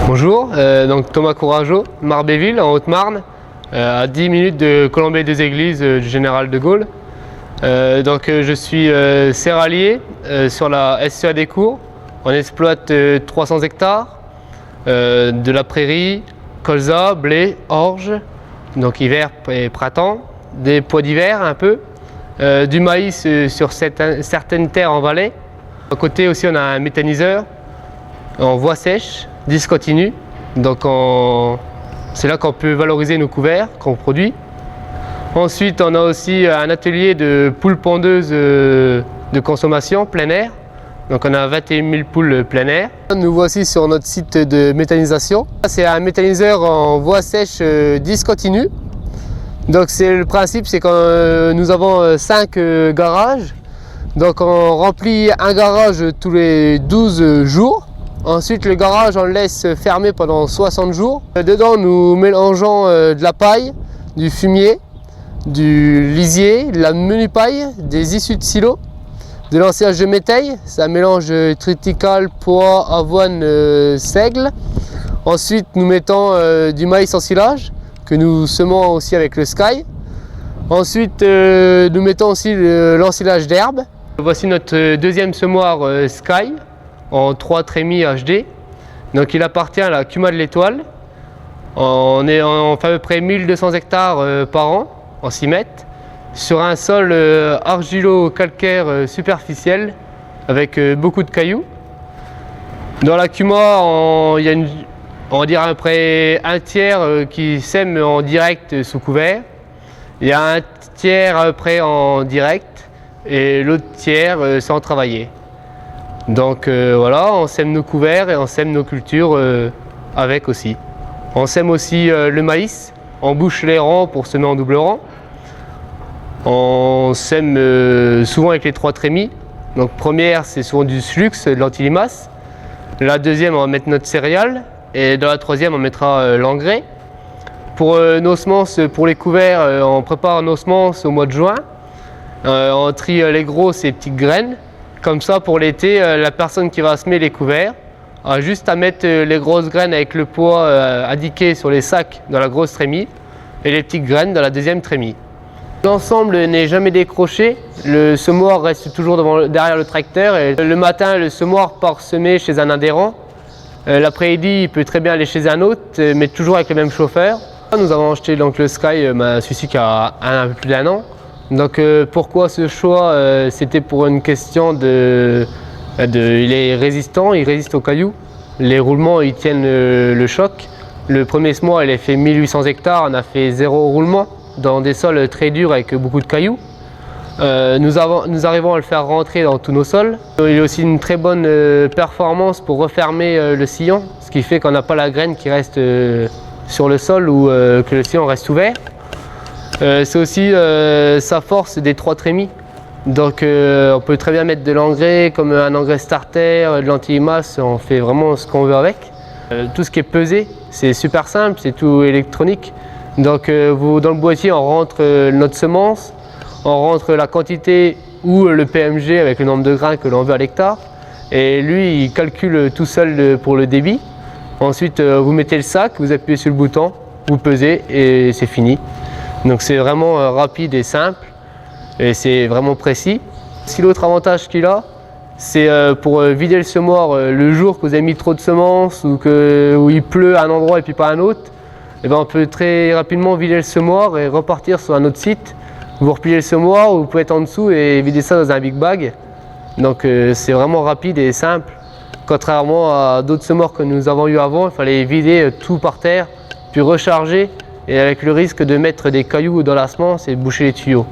Bonjour, donc Thomas Courageau, Marbéville en Haute-Marne, à 10 minutes de Colombey-des-Églises du Général de Gaulle. Je suis céréalier sur la SCA des Cours. On exploite 300 hectares, de la prairie, colza, blé, orge, donc hiver et printemps, des pois d'hiver un peu, du maïs sur certaines terres en vallée. À côté aussi on a un méthaniseur en voie sèche, discontinu, donc c'est là qu'on peut valoriser nos couverts qu'on produit. Ensuite on a aussi un atelier de poules pondeuses de consommation plein air, donc on a 21 000 poules plein air. Nous voici sur notre site de méthanisation. C'est un méthaniseur en voie sèche discontinu. Donc le principe c'est que nous avons 5 garages, donc on remplit un garage tous les 12 jours. Ensuite, le garage, on le laisse fermer pendant 60 jours. Dedans, nous mélangeons de la paille, du fumier, du lisier, de la menu paille, des issues de silo, de l'ensilage de métail. C'est un mélange triticale, pois, avoine, seigle. Ensuite, nous mettons du maïs en silage, que nous semons aussi avec le Sky. Ensuite, nous mettons aussi l'ensilage d'herbe. Voici notre deuxième semoir Sky, en 3 trémies HD, donc il appartient à la CUMA de l'Étoile. On fait à peu près 1200 hectares par an en 6 mètres sur un sol argilo-calcaire superficiel avec beaucoup de cailloux. Dans la CUMA, il y a on va dire à peu près un tiers qui sème en direct sous couvert, il y a un tiers à peu près en direct et l'autre tiers sans travailler. Donc voilà, on sème nos couverts et on sème nos cultures avec aussi. On sème aussi le maïs, on bouche les rangs pour semer en double rang. On sème souvent avec les 3 trémies. Donc première, c'est souvent du slux, de l'antilimace. La deuxième, on va mettre notre céréale. Et dans la troisième, on mettra l'engrais. Pour nos semences, pour les couverts, on prépare nos semences au mois de juin. On trie les grosses et petites graines. Comme ça, pour l'été, la personne qui va semer les couverts a juste à mettre les grosses graines avec le poids indiqué sur les sacs dans la grosse trémie et les petites graines dans la deuxième trémie. L'ensemble n'est jamais décroché, le semoir reste toujours derrière le tracteur et le matin, le semoir part semer chez un adhérent. L'après-midi, il peut très bien aller chez un autre, mais toujours avec le même chauffeur. Nous avons acheté donc, le Sky, celui-ci qui a un peu plus d'1 an. Donc pourquoi ce choix? C'était pour une question il est résistant, il résiste aux cailloux. Les roulements, ils tiennent le choc. Le premier semoir, il a fait 1800 hectares, on a fait 0 roulement dans des sols très durs avec beaucoup de cailloux. Nous arrivons à le faire rentrer dans tous nos sols. Il a aussi une très bonne performance pour refermer le sillon, ce qui fait qu'on n'a pas la graine qui reste sur le sol ou que le sillon reste ouvert. C'est aussi sa force des 3 trémies. Donc on peut très bien mettre de l'engrais comme un engrais starter, de l'anti-masse, on fait vraiment ce qu'on veut avec. Tout ce qui est pesé, c'est super simple, c'est tout électronique. Donc dans le boîtier, on rentre notre semence, on rentre la quantité ou le PMG avec le nombre de grains que l'on veut à l'hectare. Et lui, il calcule tout seul pour le débit. Ensuite, vous mettez le sac, vous appuyez sur le bouton, vous pesez et c'est fini. Donc c'est vraiment rapide et simple et c'est vraiment précis. Si l'autre avantage qu'il a, c'est pour vider le semoir le jour que vous avez mis trop de semences ou où il pleut à un endroit et puis pas à un autre, et ben on peut très rapidement vider le semoir et repartir sur un autre site. Vous repliez le semoir ou vous pouvez être en dessous et vider ça dans un big bag. Donc c'est vraiment rapide et simple. Contrairement à d'autres semoirs que nous avons eu avant, il fallait vider tout par terre puis recharger. Et avec le risque de mettre des cailloux dans la semence et de boucher les tuyaux.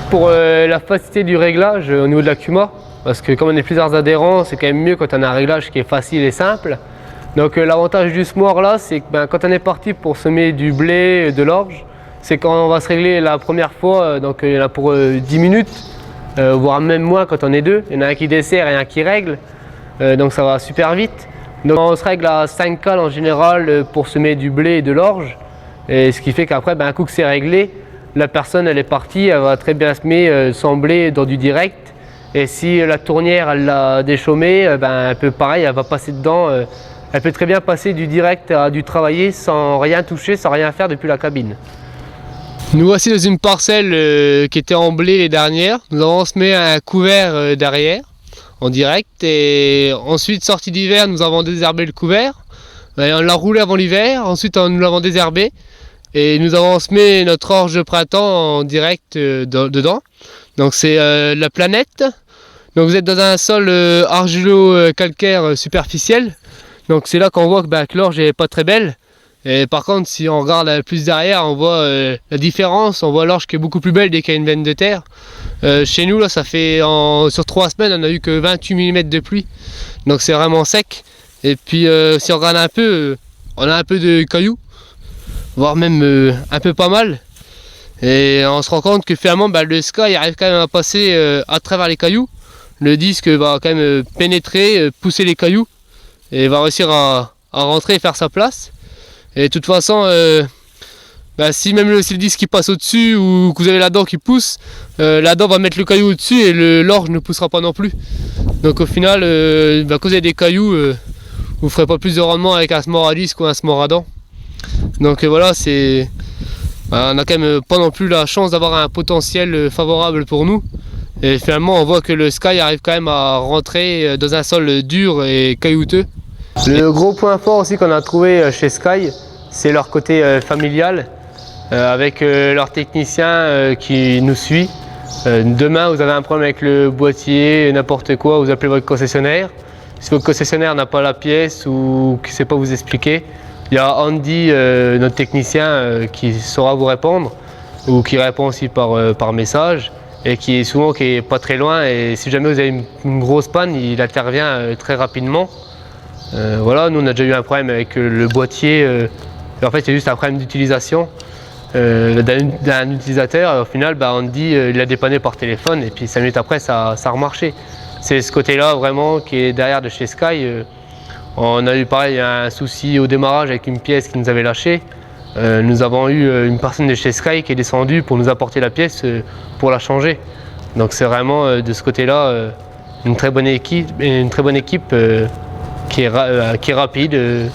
Pour la facilité du réglage au niveau de la CUMA, parce que comme on est plusieurs adhérents, c'est quand même mieux quand on a un réglage qui est facile et simple. Donc l'avantage du semoir là, c'est que quand on est parti pour semer du blé, de l'orge, c'est quand on va se régler la première fois, donc il y en a pour 10 minutes, voire même moins quand on est 2. Il y en a un qui dessert et un qui règle, donc ça va super vite. Donc on se règle à 5 cales en général pour semer du blé et de l'orge. Et ce qui fait qu'après, un coup que c'est réglé, la personne elle est partie, elle va très bien semer son blé dans du direct. Et si la tournière elle l'a déchaumé, elle peut pareil, elle va passer dedans elle peut très bien passer du direct à du travaillé sans rien toucher, sans rien faire depuis la cabine. Nous voici dans une parcelle qui était en blé les dernières. Nous avons semé un couvert derrière en direct et ensuite sortie d'hiver nous avons désherbé le couvert. On l'a roulé avant l'hiver, ensuite nous l'avons désherbé et nous avons semé notre orge de printemps en direct dedans. Donc c'est la planète. Donc vous êtes dans un sol argilo-calcaire superficiel. Donc c'est là qu'on voit que l'orge n'est pas très belle. Et par contre si on regarde plus derrière on voit la différence, on voit l'orge qui est beaucoup plus belle dès qu'il y a une veine de terre. Chez nous là ça fait sur 3 semaines on a eu que 28 mm de pluie. Donc c'est vraiment sec. Et puis si on regarde un peu, on a un peu de cailloux, voire même un peu pas mal. Et on se rend compte que finalement le Sky arrive quand même à passer à travers les cailloux. Le disque va quand même pénétrer, pousser les cailloux et va réussir à rentrer et faire sa place. Et de toute façon, si même si le disque qui passe au-dessus ou que vous avez la dent qui pousse, la dent va mettre le caillou au-dessus et l'orge ne poussera pas non plus. Donc au final, à cause des cailloux, vous ne ferez pas plus de rendement avec un semeur à disque ou un semeur à dent. Donc voilà, on n'a quand même pas non plus la chance d'avoir un potentiel favorable pour nous. Et finalement on voit que le Sky arrive quand même à rentrer dans un sol dur et caillouteux. Le gros point fort aussi qu'on a trouvé chez Sky, c'est leur côté familial, avec leur technicien qui nous suit. Demain vous avez un problème avec le boîtier, n'importe quoi, vous appelez votre concessionnaire. Si votre concessionnaire n'a pas la pièce ou qui ne sait pas vous expliquer, il y a Andy, notre technicien, qui saura vous répondre ou qui répond aussi par message et qui est pas très loin. Et si jamais vous avez une grosse panne, il intervient très rapidement. Voilà, nous on a déjà eu un problème avec le boîtier. En fait, c'est juste un problème d'utilisation d'un utilisateur. Et au final, Andy il l'a dépanné par téléphone et puis 5 minutes après, ça a remarché. C'est ce côté-là vraiment qui est derrière de chez Sky. On a eu pareil un souci au démarrage avec une pièce qui nous avait lâché. Nous avons eu une personne de chez Sky qui est descendue pour nous apporter la pièce pour la changer. Donc c'est vraiment de ce côté-là une très bonne équipe qui est rapide,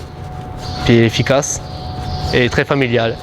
puis efficace et très familiale.